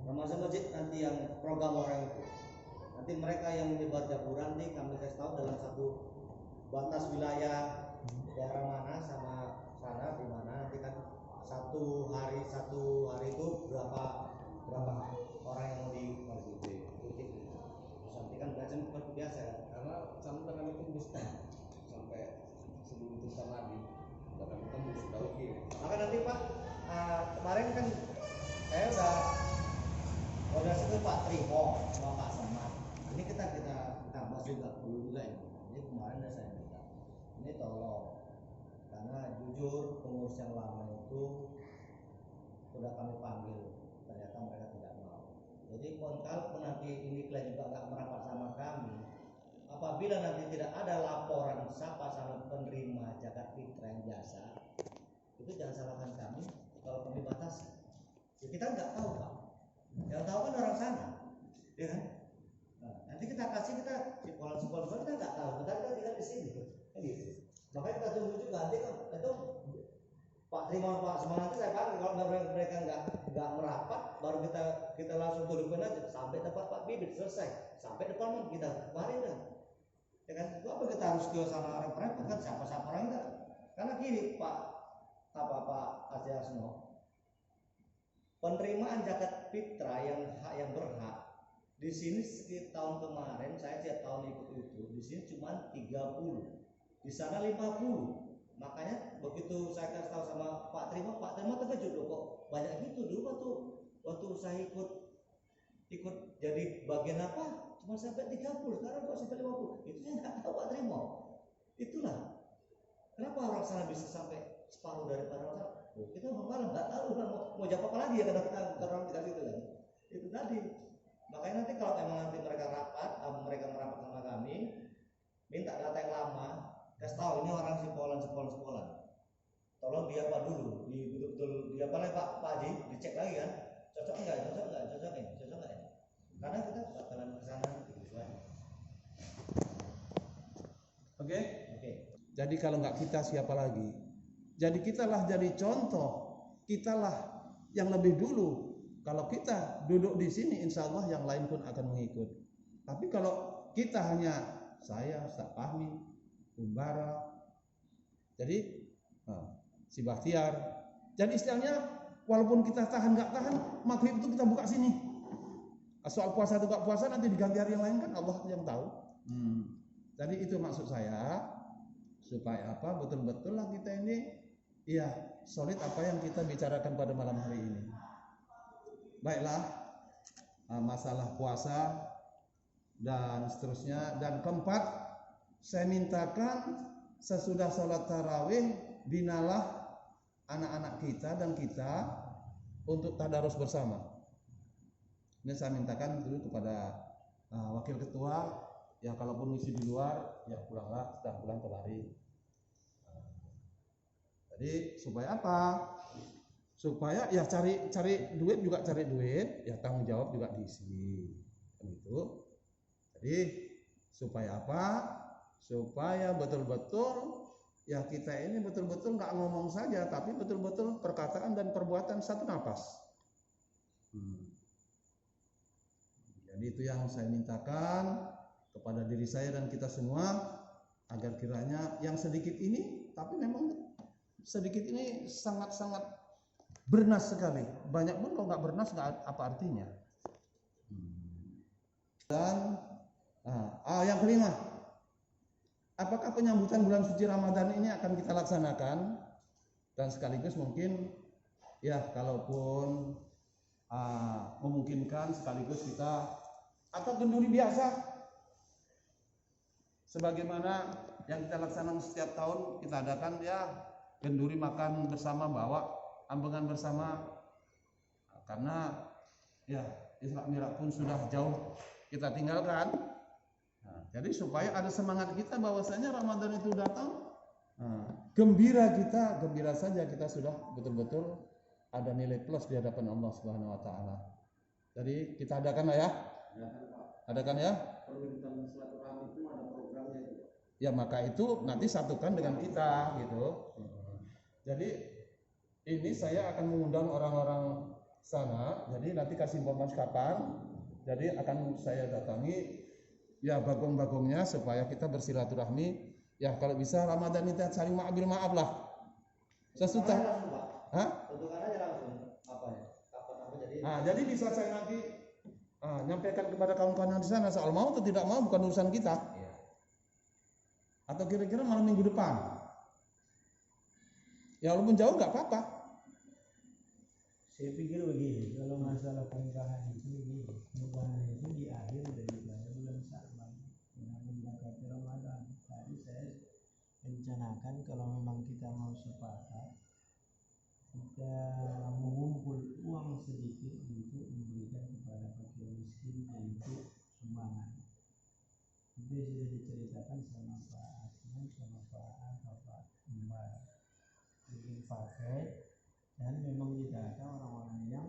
Remaja masjid nanti yang program orang itu. Nanti mereka yang menyebar jaburan nih kami kasih tahu dalam satu batas wilayah daerah mana sama sana di mana nanti kan satu hari itu berapa orang yang mau di terus nanti kan belajar seperti biasa kan karena sampai kami tembus sampai sebelum itu lagi udah kami tembus udah oke. Maka nanti Pak kemarin kan saya udah sebut Pak Trimo sama Pak Samad. Ini kita bahas juga dulu juga ini. Jadi kemarin saya minta ini tolong karena jujur pengurus yang lama itu sudah kami panggil ternyata mereka tidak mau. Jadi kalaupun nanti ini klien juga nggak merapat sama kami, apabila nanti tidak ada laporan siapa sama penerima zakat fitrah yang jasa, itu jangan salahkan kami kalau kami batasi. Ya, kita nggak tahu Pak, yang tahu kan orang sana, ya kan? Nah, nanti kita kasih sekolah kita nggak tahu, kita tinggal di sini, kan gitu. Makanya kita tunggu juga nanti kan itu Pak Terima Pak Semangat saya panggil kalau mereka nggak merapat baru kita langsung turunkan aja sampai tempat Pak Bibit selesai sampai depan kita kemarin kan ya kan apa kita harus ke sana repot kan siapa orang enggak karena gini Pak Asti Asno penerimaan zakat fitrah yang berhak di sini sekitar tahun kemarin saya tiap tahun ikut itu di sini cuma 30 di sana 50. Makanya begitu saya kasih tahu sama Pak Terima terkejut loh kok banyak gitu dulu waktu saya ikut jadi bagian apa cuma sampai 30 sekarang kok sampai 50 itu saya nggak tahu Pak Terima itulah kenapa orang sana bisa sampai separuh daripada orang kita malah nggak tahu mau jawab apa lagi ya karena orang tidak itu kan itu tadi makanya nanti kalau memang nanti mereka merapat sama kami minta data yang lama kasih tahu ini orang sekolah tolong dia apa dulu betul-betul dia apa lagi Pak Haji dicek lagi kan cocok enggak karena kita bakalan kesana gitu aja. Oke. Jadi kalau nggak kita siapa lagi? Jadi kitalah jadi contoh, kitalah yang lebih dulu. Kalau kita duduk di sini, insya Allah yang lain pun akan mengikut. Tapi kalau kita hanya saya, Ustaz Fahmi, Umbara, jadi si Bahtiar. Jadi istilahnya walaupun kita tahan nggak tahan, maghrib itu kita buka sini. Soal puasa atau nggak puasa nanti diganti hari yang lain kan Allah yang tahu. Jadi itu maksud saya supaya apa betul-betul lah kita ini ya solid apa yang kita bicarakan pada malam hari ini. Baiklah masalah puasa dan seterusnya dan keempat saya mintakan sesudah sholat tarawih binalah anak-anak kita dan kita untuk tadarus bersama. Ini saya mintakan dulu kepada wakil ketua ya kalaupun ngisi di luar ya pulanglah sudah pulang kembali. Jadi supaya apa? Supaya ya cari duit juga cari duit ya tanggung jawab juga diisi kan itu. Jadi supaya apa? Supaya betul-betul ya kita ini betul-betul nggak ngomong saja tapi betul-betul perkataan dan perbuatan satu napas. Jadi itu yang saya mintakan kepada diri saya dan kita semua agar kiranya yang sedikit ini tapi memang sedikit ini sangat-sangat bernas sekali. Banyak pun kalau nggak bernas nggak apa artinya. Dan yang kelima, apakah penyambutan bulan suci Ramadan ini akan kita laksanakan dan sekaligus mungkin ya kalaupun memungkinkan sekaligus kita atau kenduri biasa sebagaimana yang kita laksanakan setiap tahun kita adakan ya kenduri makan bersama bawa ambengan bersama karena ya Isra Mi'raj pun sudah jauh kita tinggalkan. Jadi supaya ada semangat kita bahwasanya Ramadan itu datang, gembira saja kita sudah betul-betul ada nilai plus di hadapan Allah Subhanahu Wa Taala. Jadi kita adakan lah ya, adakan ya. Ya maka itu nanti satukan dengan kita gitu. Jadi ini saya akan mengundang orang-orang sana. Jadi nanti kasih informasi kapan. Jadi akan saya datangi ya bagong-bagongnya supaya kita bersilaturahmi. Ya kalau bisa Ramadan ini saling maaf lah. Sesudah. Hah? Tentukan aja langsung apa ya? Kapan apa jadi? Nah, jadi bisa saya nanti nyampaikan kepada kawan-kawan yang di sana soal mau atau tidak mau bukan urusan kita. Iya. Atau kira-kira malam minggu depan. Ya walaupun jauh nggak apa-apa. Saya pikir begini, kalau masalah pernikahan itu begini, pernikahan itu di akhir daripada bulan Sya'ban, mendekati Ramadan. Tadi saya rencanakan kalau memang kita mau sepakat, kita mengumpul uang sedikit untuk memberikan kepada fakir miskin untuk sumbangan. Itu sudah diceritakan sama Pak Asman, sama Pak Mbak. Bikin paket. Dan memang kita ada orang-orang yang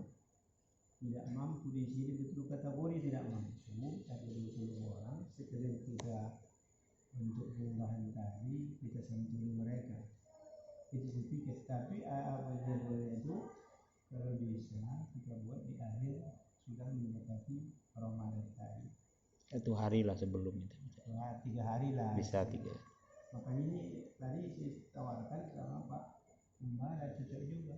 tidak mampu di sini, betul kategori tidak mampu. Ada 20 orang, sekalian kita untuk perubahan tadi kita santuni mereka. Itu sedikit, tapi apa jadwalnya itu kalau bisa kita buat di akhir sudah mendekati Ramadan tadi. 1 hari lah sebelum itu. Ya, 3 hari lah. Bisa 3. Makanya ini tadi saya tawarkan sama Pak Mbak, ada cocok juga.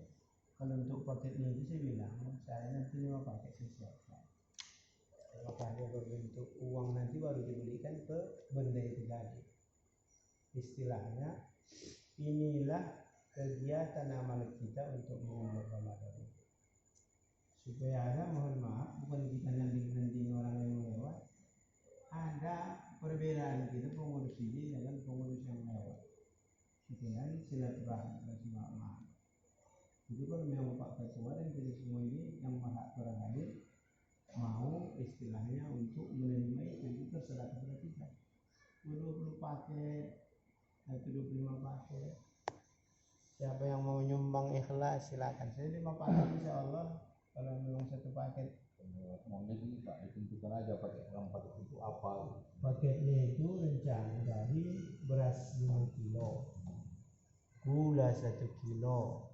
Kalau untuk paketnya itu saya bilang, saya nanti 5 paket saya siapkan. Apakah dia berbentuk uang nanti baru diberikan ke benda itu tadi. Istilahnya, inilah kegiatan amal kita untuk mengumpul Ramadan. Supaya ada, mohon maaf, bukan kita nanding-nanding orang yang lewat. Ada perbedaan kita pengurus ini dengan pengurus yang lewat. Sekian silaturahmi maaf. Itu kan memang Pak Ketua dan kita semua ini yang maha terakhir mau istilahnya untuk menerima itu terserah kepada kita. 20 paket atau 25 paket. Siapa yang mau nyumbang ikhlas silakan. Saya 5 paket insya Allah. Kalau memang 1 paket. Maunya ini Pak, ditentukan aja paket itu apa. Paketnya itu rencana dari beras 5 kilo, gula 1 kilo,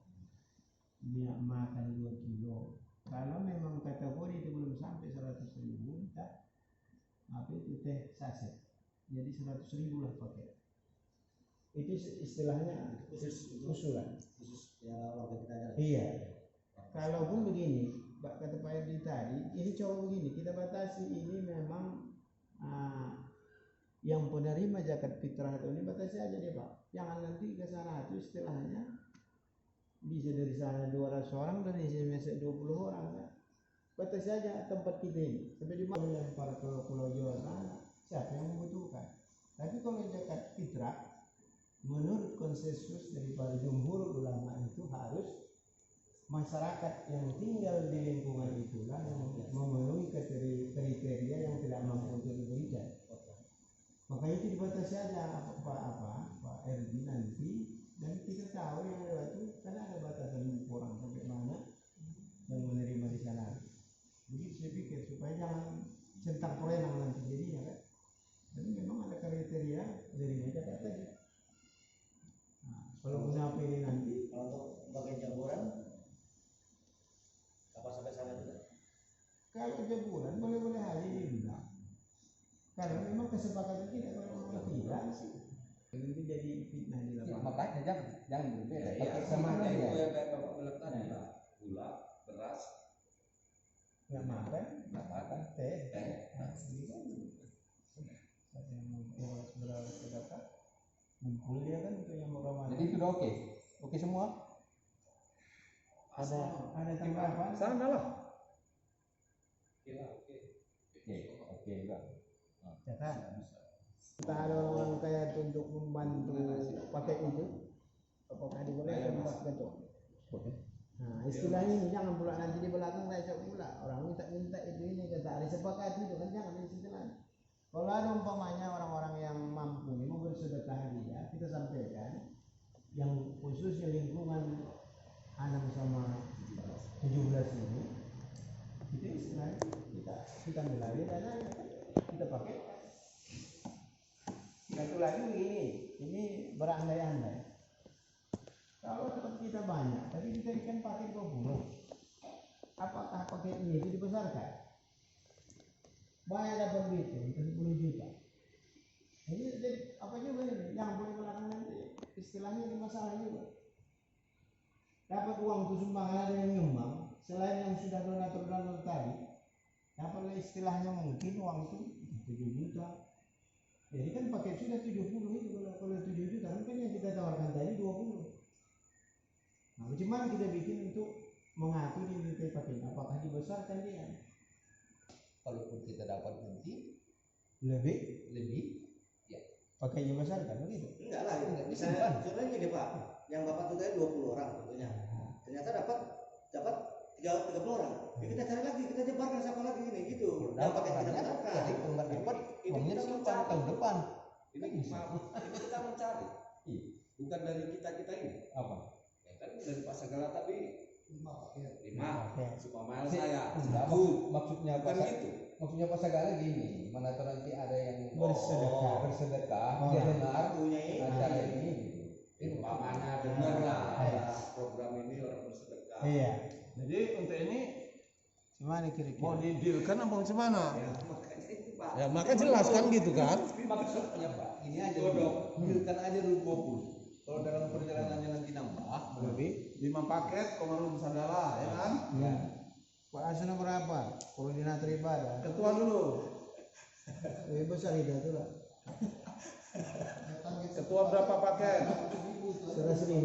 minyak makan 2 kilo. Kalau memang kategori itu belum sampai 100.000 kita apa itu teh saset, jadi 100.000 lah paket. Itu istilahnya usulan. Khusus ya warga kita aja. Iya. Kalaupun begini, kata Pak Edi tadi, ini coba begini, kita batasi ini memang yang penerima zakat fitrah ini batasi aja deh Pak. Jangan nanti ke sana itu istilahnya bisa dari sana 200 orang, dari sini 20 orang kan. Batasi saja tempat kita ini. Sampai di mana lempar ke Pulau Jawa sana, siapa yang membutuhkan. Tapi kalau zakat fitrah, menurut konsensus daripada jumhur ulama itu harus masyarakat yang tinggal di lingkungan itulah yang memenuhi kriteria yang tidak mampu untuk diberikan. Makanya itu dibatasi aja Pak RD nanti, dan kita tahu yang lewat itu karena ada batasan orang sampai mana yang menerima di sana. Begitu saya pikir supaya jangan centang perenang nanti jadinya kan. Jadi memang ada kriteria dari zakat tadi. Nah, kalau guna ini nanti Kalau untuk bagian jamuran apa sampai sana juga? kalau jamuran boleh-boleh aja diundang. Kalau memang kesepakatan kita, kalau memang tidak sih nanti jadi fitnah di lapangan. Makanya jangan berbeda. Pakai sama aja. Itu yang kayak Bapak bilang tadi Pak. Gula, beras, Nggak makan, teh. Nah, ini kan ada yang mau beras sedekah, ngumpul dia kan untuk yang mau Ramadan. Jadi itu udah oke. Oke semua. Ada tambahan? Sana lah. Oke enggak. Catat. Kita ada orang kaya untuk membantu pakai itu. Apakah dibolehkan Pak Ketua? Nah, istilahnya ini jangan pula nanti di belakang recok pula. Orang minta itu ini kata ada sepakat itu kan, jangan istilahnya. Kalau ada umpamanya orang-orang yang mampu ini mau bersedekah dia, kita sampaikan yang khususnya lingkungan 6 sama 17 ini, itu istilahnya kita ambil lagi dana kita pakai. Satu lagi begini, ini berandai-andai. Kalau tempat kita banyak, tapi kita ikan pakai 20. Apakah paketnya itu dibesarkan. Banyak dapat duit itu 10 juta. Jadi apa juga ini? Yang boleh belakangan itu istilahnya ini masalah juga. Dapat uang itu sumbangan ada yang nyumbang, selain yang sudah donatur tadi, dapat istilahnya mungkin uang itu 7 juta. Jadi kan paket sudah 70 itu kalau 7 juta kan yang kita tawarkan tadi 20. Nah, bagaimana kita bikin untuk mengatur ini paket? Apakah dibesarkan dia? Kalaupun kita dapat nanti Lebih ya pakainya besar kan begitu? Enggak lah, enggak bisa. Contohnya gini Pak, yang Bapak tuh tadi 20 orang tentunya. Ternyata dapat 30 orang. Ya kita cari lagi, kita jebarkan siapa lagi ini gitu. Dan paket kita besarkan. jadi kalau dapat uangnya disimpan tahun depan. Ini kita mencari, bukan dari kita ini. Apa? Ya kan dari Pak Sagala tadi 5, Oke. Supaya saya Maksudnya bukan apa? gitu. Maksudnya Pak Sagala gini, mana tahu nanti ada yang bersedekah, Oh. dia dengar Punya ini. acara ini. Umpamanya benar lah ada program ini orang bersedekah. Iya. Jadi untuk ini Gimana mau kira-kira? didealkan apa gimana? Ya, makanya itu Pak. Ya maka jelas kan gitu kan. Maksudnya Pak, ini aja dulu. Kan aja dulu 20. Kalau dalam perjalanannya nanti nambah, Lebih? 5 paket Komarun Sagala ya kan? Ya. Pak Asuna berapa? Koordinator ibadah. Ketua dulu. Lebih besar itu lah. Ketua berapa paket? 100.000.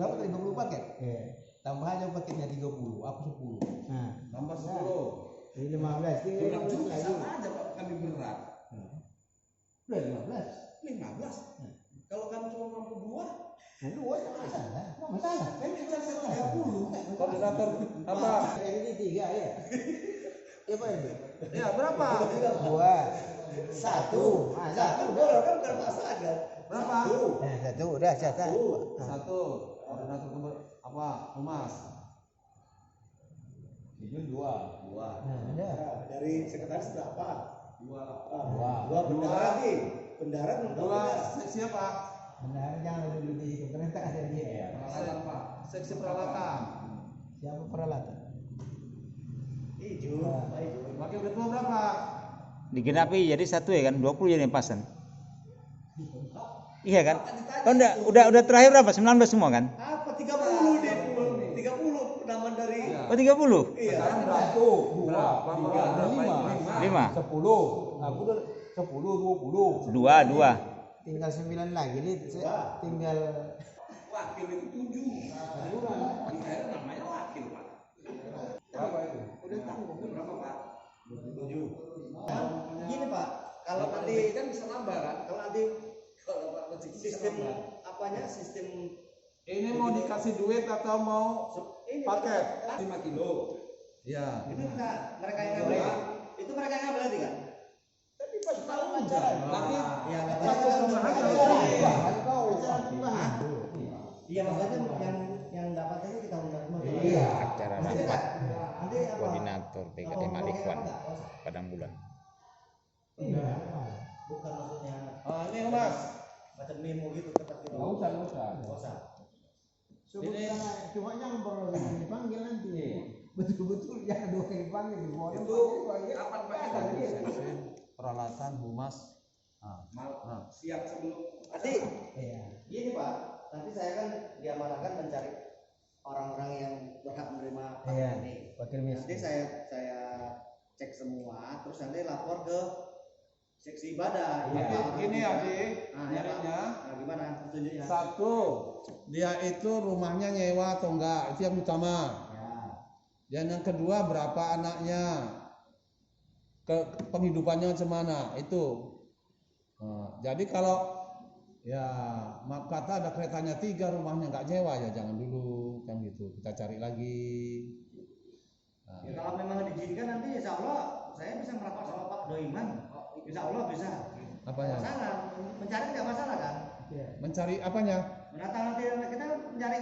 berapa 50 paket? Iya. Tambah aja paketnya 30, aku 10. Nah, Tambah 10. ini 15, tinggal Berat 15 juga lagi. sama aja Pak, kami berat. Udah 15. 15. Kalau kami cuma mampu 2, Nah, 2 tak masalah. Tak masalah. kami bicara 30. Koordinator apa? Ini 3 ya. Siapa itu? Ya berapa? 2. 1. Ah, 1 udah. Kan bukan masalah. Berapa? Nah, 1 udah 1. 1. Koordinator apa? Humas. Jujur 2. Nah, udah. Dari sekretaris berapa? 2. 2 bendahara nih. Bendahara belum tahu 2 benar. siapa? Benar jangan dulu di situ karena tak ada dia. Peralatan Pak. Seksi peralatan. Siapa peralatan? Hijau, Pak Hijau. Wakil ketua berapa? Digenapi jadi 1 ya kan, 20 jadi pasan. Iya kan? Kan udah terakhir berapa? 19 semua kan? Apa 30 deh? 30 penambahan dari Oh 30? iya. Sekarang berapa? 5? 10. Aku udah 10, 20. 2. Tinggal 9 lagi nih. Tinggal Wakil itu 7. Di saya namanya wakil Pak. Berapa itu? Udah tahu berapa Pak? 7. Gini Pak, kalau Kalau nanti kan bisa nambah kan? kalau nanti Kalau Pak rezeki bisa sistem nambah. apanya sistem Ini mau dikasih duit atau mau ini paket? 5 kilo. Ya. itu mereka yang ngambil itu mereka yang ngambil nanti kan? Tapi pas tahu acara. Nanti Iya nggak Satu tahu. sama aja. Iya maksudnya yang dapat itu kita undang semua. Iya. Acara Nanti rapat nanti apa? koordinator PKD Marifan Padang Bulan. Iya. Bukan maksudnya Ini Humas. macam memo gitu ketat gitu. Enggak usah, enggak usah. Nggak usah. Sebutkan cuma jangan perlu dipanggil nanti. Betul-betul jangan 2 kali panggil. itu kapan Pak kita? Peralatan Humas. Siap sebelum Nanti Iya. gini Pak, nanti saya kan diamanahkan mencari orang-orang yang berhak menerima paket Iya. ini. Wakil Nanti miskin. saya cek semua, terus nanti lapor ke seksi ibadah. Jadi Pak. gini ya Di, Nah, ya, Pak. nyarinya. Nah, gimana petunjuknya? 1, dia itu rumahnya nyewa atau enggak, itu yang utama. Ya. Dan yang kedua berapa anaknya, penghidupannya macam mana itu. Nah, jadi kalau ya maaf kata ada keretanya 3 rumahnya nggak nyewa ya jangan dulu kan gitu, kita cari lagi. Nah, Ya, kalau memang diizinkan nanti insya Allah saya bisa merapat sama Pak Doiman. Insya Allah bisa. apanya? Nggak masalah, mencari nggak masalah kan? Iya. Mencari apanya? Menatang nanti kita mencari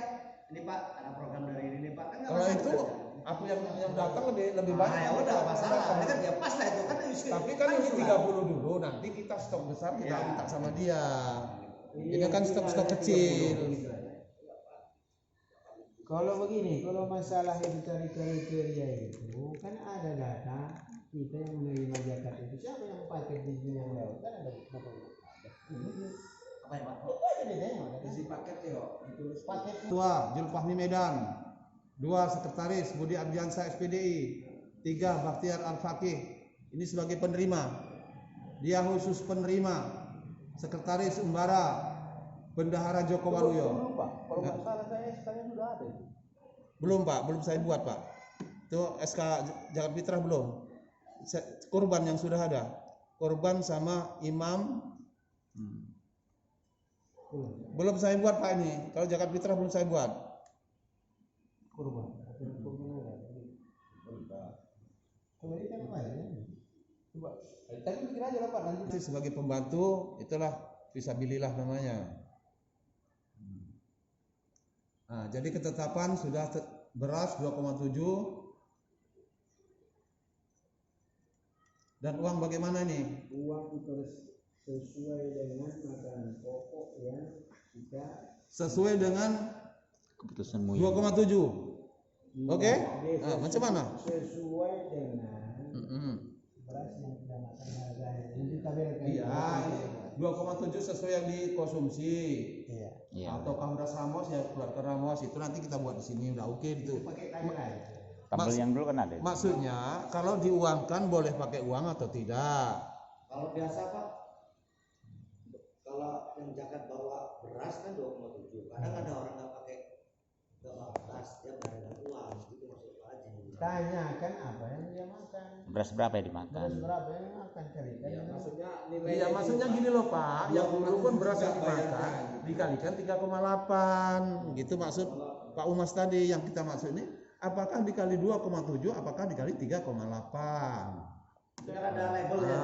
ini Pak ada program dari ini Pak kan nggak Kalau masalah. itu aku yang datang lebih Nah, banyak. ya udah nggak masalah. Nanti kan ya pas lah itu kan. Tapi kan ini gitu 30 dulu, nanti kita stok besar kita Ya. minta sama dia. Ini kan stok-stok kecil. Kalau begini, kalau masalah itu tadi kriteria itu kan ada data kita yang menerima zakat itu siapa yang pakai izin yang lewat kan ada berapa Apa ya Pak? itu aja deh tengok ada Isi paket ya, ditulis paket Ketua Jul Fahmi Medan, 2 Sekretaris Budi Ardiansa SPDI, 3 Bakhtiar Al-Faqih, ini sebagai penerima. Dia khusus penerima. Sekretaris Umbara, Bendahara Joko Waluyo. belum Pak, kalau nggak salah saya sekalian sudah ada itu. Belum Pak, belum saya buat Pak. Itu SK Zakat Fitrah belum. Kurban yang sudah ada. Kurban sama imam. Belum saya buat Pak ini. Kalau Zakat Fitrah belum saya buat. Kurban ada. Kalau ini kan apa ya? Coba. Tapi bikin aja lah Pak nanti. Sebagai pembantu itulah fisabilillah namanya. Nah, jadi ketetapan sudah beras 2,7 dan uang bagaimana nih? Uang sesuai dengan makanan pokok yang kita Sesuai dengan Keputusan MUI. 2,7. Oke? Nah, macam mana? sesuai dengan beras yang kita makan harganya. Ini tabelkan. Iya, 2,7 sesuai yang dikonsumsi. Iya. Iya. Ataukah beras ramos ya keluarkan ramos itu nanti kita buat di sini udah oke itu. Pakai tabel aja. Tabel yang dulu kan ada. Maksudnya kalau diuangkan boleh pakai uang atau tidak? Kalau biasa Pak, kalau yang zakat bawa beras kan 2,7. Kadang ada orang nggak pakai beras, dia bayar dengan uang, gitu maksud Pak Haji. Tanyakan apa yang dia makan. Beras berapa yang dimakan? Beras berapa yang makan carikan. ya, maksudnya nilai Iya, maksudnya gini loh Pak, yang dulu pun beras yang dimakan dikalikan 3,8 gitu maksud Pak Umas tadi yang kita maksud ini apakah dikali 2,7 apakah dikali 3,8. Itu kan ada label ya.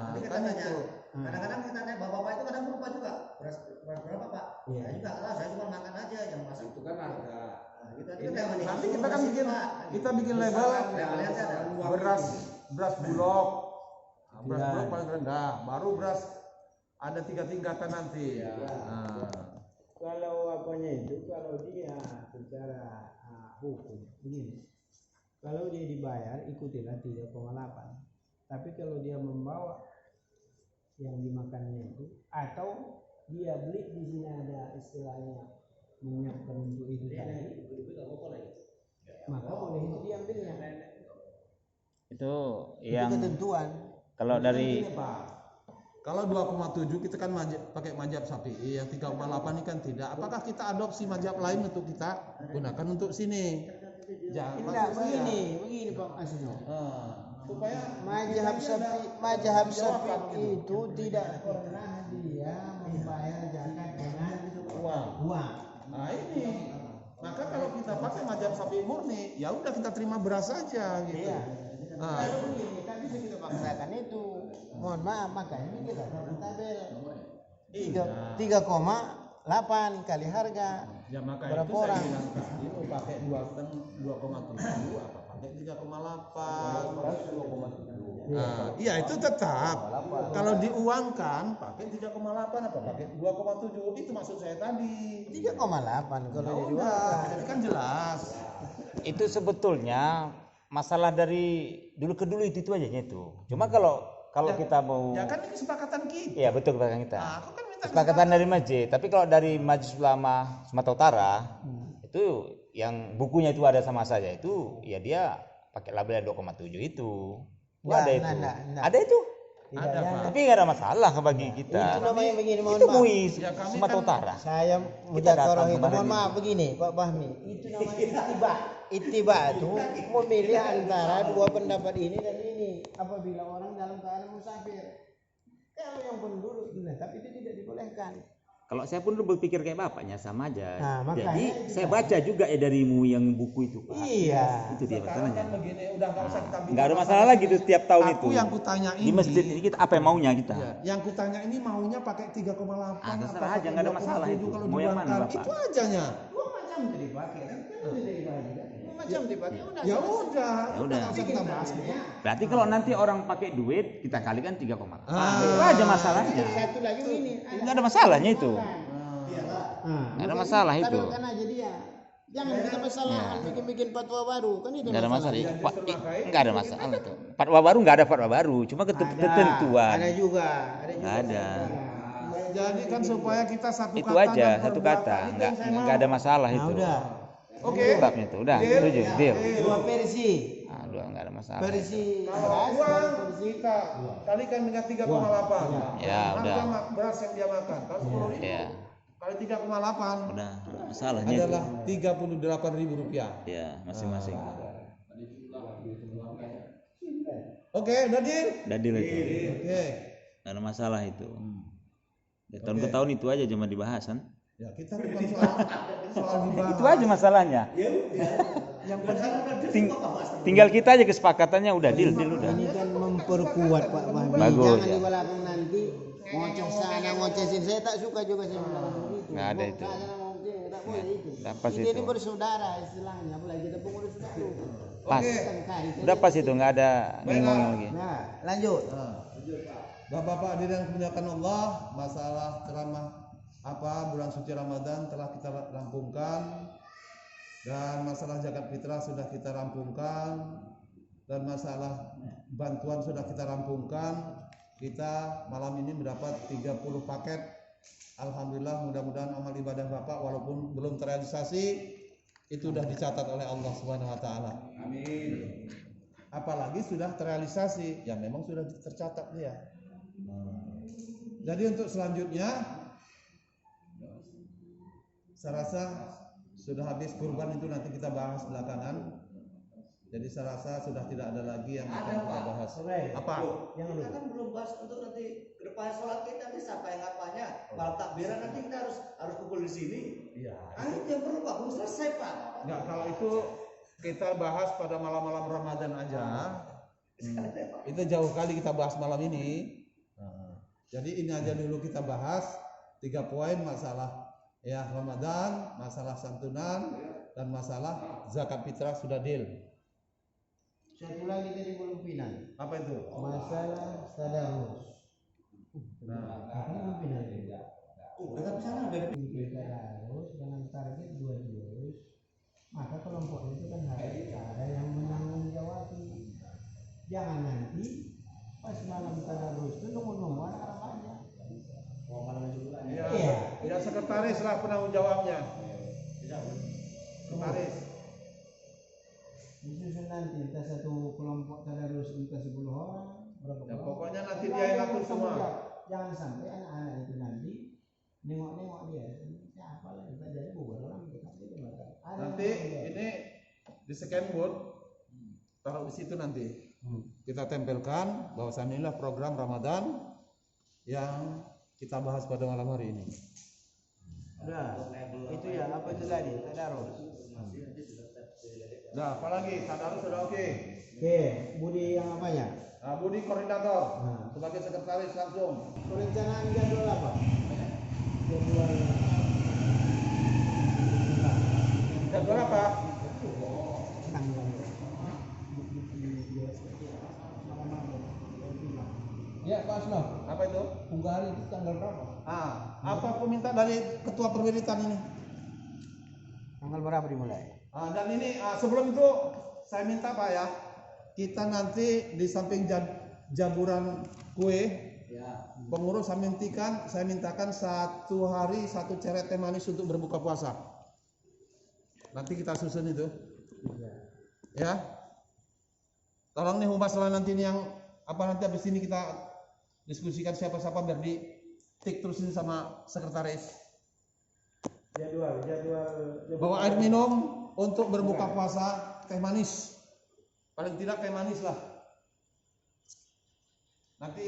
Nanti kita kan tanya. itu. Kadang-kadang kita tanya bapak-bapak itu kadang lupa juga beras berapa Pak? Iya. Saya juga lah, saya cuma makan aja yang masak. itu kan harga. Nah, kita kayak mana? Nanti kita kan bikin label Labelnya ada. beras bulog. Nah, beras bulog paling rendah, baru beras ada 3 tingkatan nanti. Nah, Kalau apanya itu kalau dia secara hukum begini. Kalau dia dibayar ikutilah 3,8. Tapi kalau dia membawa yang dimakannya itu atau dia beli di sini ada istilahnya menyiapkan untuk itu tadi, maka boleh itu diambilnya. Itu Itu yang ketentuan. kalau dari ini, Pak. Kalau 2,7 kita kan pakai mazhab Syafi'i, yang 3,8 ini kan tidak. Apakah kita adopsi mazhab lain untuk kita gunakan untuk sini? Jangan Tidak maksud saya. begini Pak Asno. Supaya Mazhab Syafi'i itu tidak pernah dia membayar zakat dengan uang. Nah ini, maka kalau kita pakai mazhab Syafi'i murni, ya udah kita terima beras saja gitu. Iya. Nah, Kalau begini, kan bisa kita paksakan itu. Mohon maaf, makanya kita taruh tabel. 3,8 kali harga. ya maka Berapa itu orang? saya bilang tadi mau pakai 2,7 apa pakai 3,8. Nah, iya itu tetap. Kalau diuangkan pakai 3,8 apa pakai 2,7 itu maksud saya tadi. 3,8 kalau Ya dia udah, dijual. jadi kan jelas. itu sebetulnya masalah dari dulu ke dulu itu aja itu. Cuma kalau kita mau Ya kan ini kesepakatan kita. ya betul kesepakatan kita. Nah, aku kan minta Kesepakatan dari masjid. Tapi kalau dari Majelis Ulama Sumatera Utara itu yang bukunya itu ada sama saja itu ya dia pakai label 2,7 itu. Nggak, Ada itu. nggak. Ada itu. Ada, Pak. Tapi nggak ada masalah bagi kita. Itu namanya begini, mohon Itu maaf. MUI Ya, kami Sumatera kan- Utara. Saya Kita mujakarah datang itu. kemarin Mohon maaf itu. begini Pak Fahmi. Itu namanya ittiba. Ittiba itu memilih antara dua pendapat ini dan ini. Apabila orang dalam keadaan musafir. Kalau yang penduduk, nah, tapi itu tidak dibolehkan. Kalau saya pun dulu berpikir kayak bapaknya sama aja. Nah, makanya Jadi kita- saya baca juga ya dari MUI yang buku itu, Pak. Iya. Itu dia Sekarang masalahnya. kan begini, udah nggak usah kita bikin Nggak ada masalah lagi tuh tiap tahun Aku itu. yang kutanya Di masjid ini kita apa yang maunya kita? Ya, yang kutanya ini maunya pakai 3,8 terserah apa aja, nggak ada pakai masalah 2,7 itu. kalau Mau yang mana, diuangkan. Bapak? Itu ajanya. Dua macam itu dipakai kan? Kan bisa dibagi kan? Dua macam dipakai. Udah. Ya udah, Ya udah. nggak usah kita bahas. Berarti kalau nanti orang pakai duit kita kalikan 3,8. Ah. Itu aja masalahnya. Satu lagi ini. Nggak ada masalahnya itu. Nah, Nggak ada masalah itu. Taruhkan aja dia. Jangan kita masalah bikin fatwa baru kan ini Nggak ada masalah. Yang justru makanya Nggak ada masalah tuh. Fatwa baru nggak ada fatwa baru, cuma ketentuan. Ada juga. Nggak ada. Jadi kan supaya kita satu Itu kata aja, dan satu perbuatan kata, itu yang saya mau. nggak ada masalah Nah, itu. udah. Oke. Sebabnya itu, udah, Deal. setuju, deal. Dua versi. Nah, dua nggak ada masalah. Versi Kalau beras, uang versi kita kalikan dengan 3,8. Ya, udah. Harga beras yang dia makan. Kalau 10.000 Ya, kali 3,8 udah, masalahnya itu. adalah 38.000 rupiah. Ya, masing-masing. Oke, udah deal? Udah deal itu. Oke. Nggak ada masalah itu. Ya, tahun ke tahun itu aja cuma dibahas kan. Ya kita bukan soal dibahas. Itu aja masalahnya. Yang penting Tinggal kita aja kesepakatannya udah deal udah. Ini kan memperkuat Pak Fahmi. Bagus, Jangan ya. di belakang nanti ngoceh sana ngoceh sini. Saya tak suka juga saya bilang begitu. Nggak ada itu. Tak boleh itu. Nggak pas Kita itu. ini bersaudara istilahnya, apalagi kita pengurus baru. Pas. Bukan kait. Udah pas itu nggak ada ngomong lagi. Nah, lanjut. Bapak-bapak hadirin yang dimuliakan Allah, masalah ceramah bulan suci Ramadan telah kita rampungkan, dan masalah zakat fitrah sudah kita rampungkan, dan masalah bantuan sudah kita rampungkan. Kita malam ini mendapat 30 paket. Alhamdulillah, mudah-mudahan amal ibadah Bapak walaupun belum terrealisasi itu sudah dicatat oleh Allah Subhanahu wa taala. Amin. Apalagi sudah terrealisasi, ya memang sudah tercatat dia. Jadi untuk selanjutnya saya rasa sudah habis kurban itu nanti kita bahas belakangan. Jadi saya rasa sudah tidak ada lagi yang akan kita bahas. Apa? Yang kita kan belum bahas untuk nanti ke depan sholat kita nih siapa yang apanya. Malam takbiran nanti kita harus kumpul di sini. Iya. Itu yang perlu Pak, belum selesai Pak. Enggak, kalau itu kita bahas pada malam-malam Ramadan aja. Itu jauh kali kita bahas malam ini. Jadi ini aja dulu kita bahas 3 poin, masalah ya Ramadan, masalah santunan, dan masalah zakat fitrah sudah deal. Satu lagi tadi belum final. Apa itu? Masalah tadarus. Nah, Apa belum final juga? Tetap sana udah Tadarus dengan target 2 juz. Maka kelompok itu kan harus ada yang menanggung jawab. Jangan nanti pas malam tadarus itu nunggu anak remaja. ya sekretaris lah penanggung jawabnya. Sekretaris. Disusun nanti entah satu kelompok tadarus entah 10 orang berapa Ya, kelompok. pokoknya nanti dia yang ngatur semua. Jangan sampai anak-anak itu nanti nengok dia. Siapa lah kita jadi bukan orang kita itu Nanti ini di scan board taruh di situ nanti. Kita tempelkan bahwasannya inilah program Ramadan yang kita bahas pada malam hari ini. Udah, itu ya apa itu tadi tadarus. Nah, apalagi tadarus sudah oke. Oke, Budi yang apanya? Nah, Budi koordinator Nah. sebagai sekretaris langsung. Perencanaan jadwal apa? Jadwal Jadwal apa? tanggal. Ya Pak Asno, Apa itu? unggahan itu tanggal berapa? Apa peminta dari ketua perwiritan ini? Tanggal berapa dimulai? Dan ini sebelum itu saya minta Pak ya, kita nanti di samping jamuran kue, pengurus saya mintakan 1 hari 1 ceret teh manis untuk berbuka puasa. Nanti kita susun itu, ya. Tolong nih masalah nanti ini yang nanti habis ini kita diskusikan siapa-siapa biar di tik terusin sama sekretaris. Jadwal. Bawa air minum untuk berbuka puasa, teh manis. Paling tidak teh manis lah. Nanti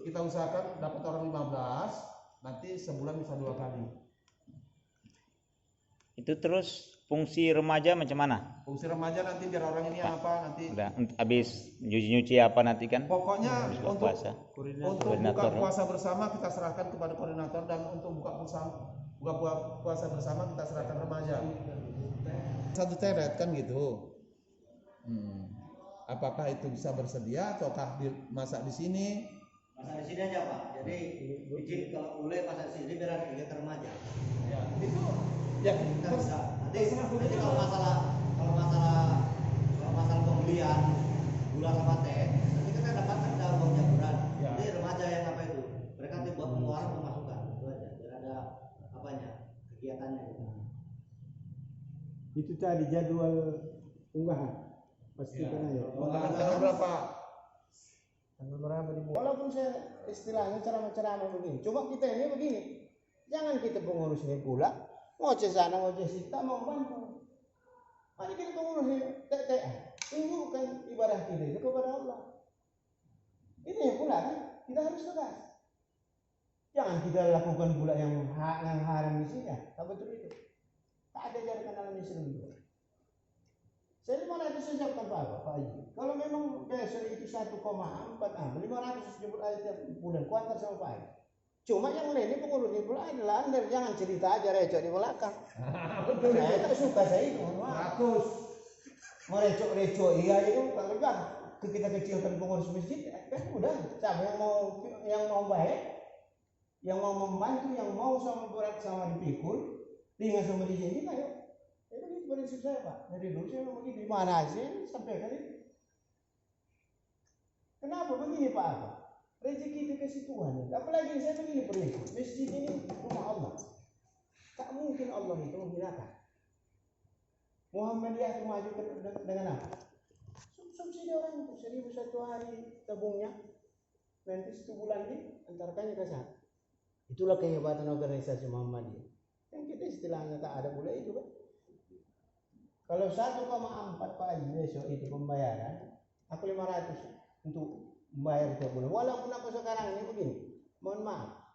kita usahakan dapat orang 15, nanti sebulan bisa 2 kali. Itu terus fungsi remaja macam mana? Fungsi remaja nanti biar orang ini apa nanti. Udah habis nyuci apa nanti kan? Pokoknya Buka untuk puasa. buka Koordinator. puasa bersama kita serahkan kepada koordinator, dan untuk buka puasa bersama kita serahkan remaja. 1 teret kan gitu. Apakah itu bisa bersedia ataukah dimasak di sini? Masak di sini aja Pak. Jadi izin kalau boleh masak di sini biar ada kegiatan remaja. Ya, itu ya Kita bisa Nanti kalau masalah pembelian gula sama teh, nanti kita dapatkan dalam uang jamuran. Ya. Jadi remaja yang apa itu? Mereka nanti buat pengeluaran pemasukan itu aja. Biar ada apanya kegiatannya gitu. Itu tadi jadwal unggahan. Pastikan aja. Unggahan tanggal berapa? Tanggal berapa dibuat? Walaupun saya istilahnya ceramah-ceramah begini, cuma kita ini begini. Jangan kita pengurus ini pula ngoceh sana ngoceh sini, tak mau bantu. Mari kita pengurus ini TTA, tunjukkan ibadah kita itu kepada Allah. Ini pula kan kita harus tegas. Jangan kita lakukan pula yang haram di sini. Tak betul itu. Tak ada jalan dalam Islam itu. Saya 500 siapkan Pak Haji. Kalau memang besok itu 1,4, 500 jemput aja tiap bulan kuantar sama Pak Haji. Cuma yang lainnya pengurusnya pula adalah Anda jangan cerita aja recok di belakang. Saya tak suka saya itu. Bagus. Merecok-recok iya itu kalau jangan kita kecilkan pengurus masjid kan udah siapa yang mau baik, yang mau membantu, yang mau sama berat sama dipikul, ringan sama dijinjing ayo. Itu prinsip saya Pak. Dari dulu saya ngomong begini, mana sih sampai kali ini. Kenapa begini Pak? Rezeki itu kasih Tuhan. Apalagi saya begini prinsip. Masjid ini rumah Allah. Tak mungkin Allah itu menghinakan. Muhammadiyah itu maju dengan apa? Subsidi orang itu 1.000 satu hari tabungnya. Nanti 1 bulan ini antarkannya ke sana. Itulah kehebatan organisasi Muhammadiyah. Yang kita istilahnya tak ada pula itu kan. Kalau 1,4 Pak Haji besok itu pembayaran, aku 500 untuk membayar tiap bulan. Walaupun aku sekarang ini begini, mohon maaf.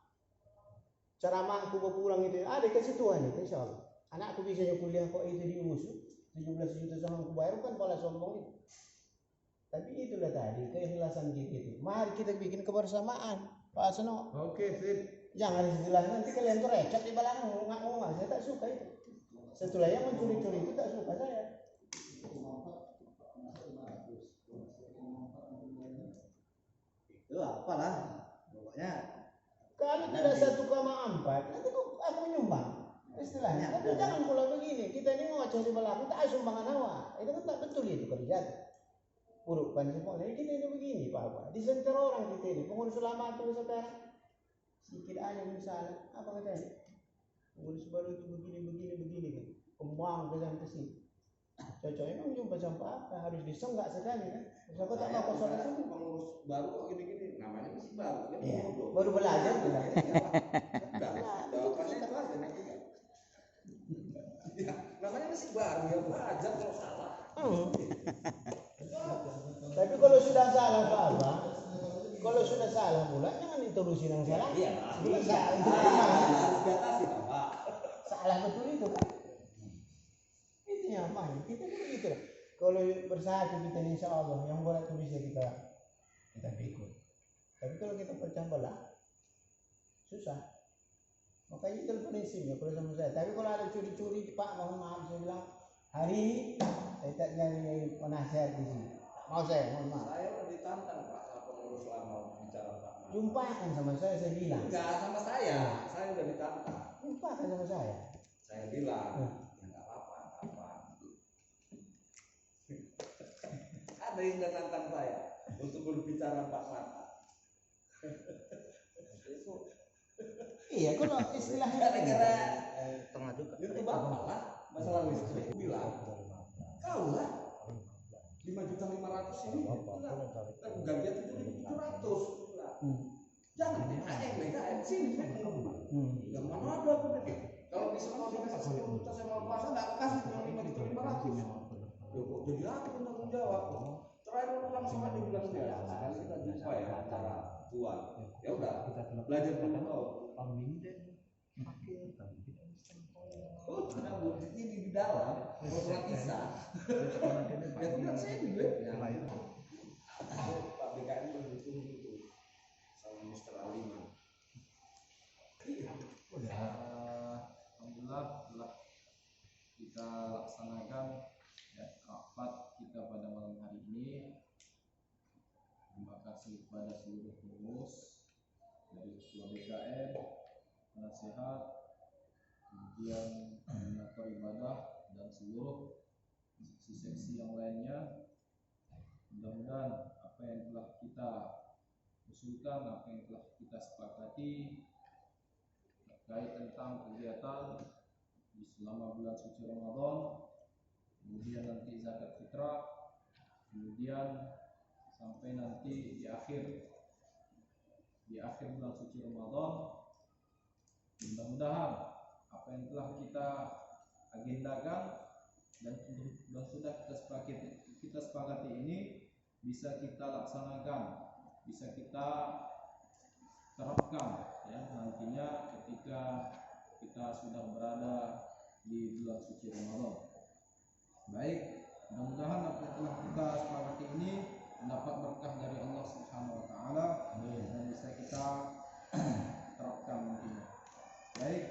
Ceramahku pulang itu ada kasih Tuhan itu insya Allah. Anakku bisa kuliah kok itu diusut 17 juta sama aku bayar kan pola sombong itu. Tapi itulah tadi keikhlasan kita itu. Mari kita bikin kebersamaan, Pak Seno. Oke, sip. Jangan istilah nanti kalian tuh recek di belakang ngomong. Saya tak suka itu. Setelah yang mencuri-curi itu tak suka saya. Itu apalah pokoknya Kalau tidak 1,4 nanti aku nyumbang istilahnya. Tapi jangan pula begini. Kita ini ngoceh di belakang tak sumbangan awak. Itu kan tak betul itu kerja. Buruk kan semua. Jadi kita ini begini Pak. Di sekitar orang kita ini pengurus ulama itu sekarang sedikit aja misalnya apa katanya? Pengurus baru itu begini kan. Kembang ke sana ke sini. Cocoknya memang jumpa sampah apa harus disenggak sekali kan. Siapa tak mau kosong itu Pengurus baru kok gini-gini, namanya masih baru. Kan Iya, bodoh. baru belajar juga. Enggak, jawabannya itu aja nanti kan. Ya, namanya masih baru ya belajar kalau salah. Tapi kalau sudah salah apa? Kalau sudah salah pula jangan diterusin yang salah. Iya, Sudah salah. harus diatasi Pak. Salah betul itu kan. Itu nyaman. Kita begitu. Kalau bersatu kita insya Allah yang berat itu bisa kita pikul. Tapi kalau kita pecah belah susah. Makanya itu prinsipnya kalau sama saya. Tapi kalau ada curi-curi Pak mohon maaf saya bilang hari ini saya tak nyari penasihat di sini. Mau saya mohon maaf. Saya udah ditantang Pak sama pengurus lama bicara Pak. Jumpakan sama saya bilang. Enggak sama saya udah ditantang. Jumpakan sama saya. Saya bilang, ya enggak apa-apa. Ada yang udah tantang saya untuk berbicara Pak Mata. Iya kalau istilahnya Gara-gara tengah juga. itu bapak lah masalah listrik bilang, kau lah 5.500.000 ini gajian 7.700. Jangan BKM sini yang mana ada aku nih. Kalau bisa mau dikasih 10 juta sama masa nggak kasih cuma 5.500. Kok jadi aku tanggung jawab. Terakhir langsung aja bilang dia, sekarang kita jumpa ya acara tuan. Ya udah, belajar dulu kau. Oh, tidak wujudnya di dalam, sholat isya. Ya bilang saya di web ya. Pak BKM mendukung itu sama Mr. Aliman. Alhamdulillah telah kita laksanakan rapat kita pada malam hari ini. Terima kasih kepada seluruh pengurus dari Ketua BKM, penasehat, kemudian koordinator ibadah dan seluruh seksi-seksi yang lainnya. Mudah-mudahan apa yang telah kita usulkan, apa yang telah kita sepakati terkait tentang kegiatan di selama bulan suci Ramadan, kemudian nanti zakat fitrah, kemudian sampai nanti di akhir bulan suci Ramadan, mudah-mudahan apa yang telah kita agendakan dan sudah kita sepakati ini bisa kita laksanakan, bisa kita terapkan ya nantinya ketika kita sudah berada di bulan suci Ramadan. Baik, mudah-mudahan apa yang telah kita sepakati ini mendapat berkah dari Allah Subhanahu wa taala dan bisa kita terapkan nantinya. Baik,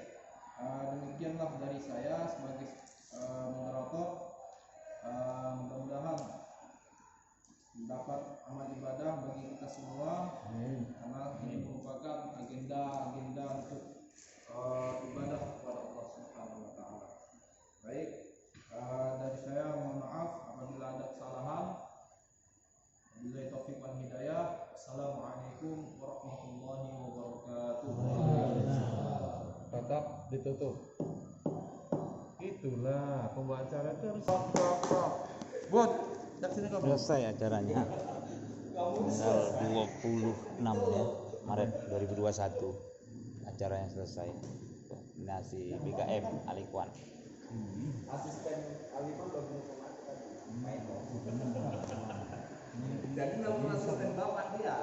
demikianlah dari saya sebagai moderator. Mudah-mudahan mendapat amal ibadah bagi kita semua, karena ini merupakan agenda untuk ibadah kepada Allah Subhanahu wa taala. Baik, dari saya mohon maaf apabila ada kesalahan. Wabillahi taufiq wal hidayah. Assalamualaikum warahmatullahi wabarakatuh. Tetap ditutup. Itulah pembacara itu harus buat sini kamu. Selesai acaranya tanggal 26 ya Maret 2021 acaranya selesai. Koordinasi BKM Alikwan. Asisten Aliman baru main. Jadi nama asisten bapak dia.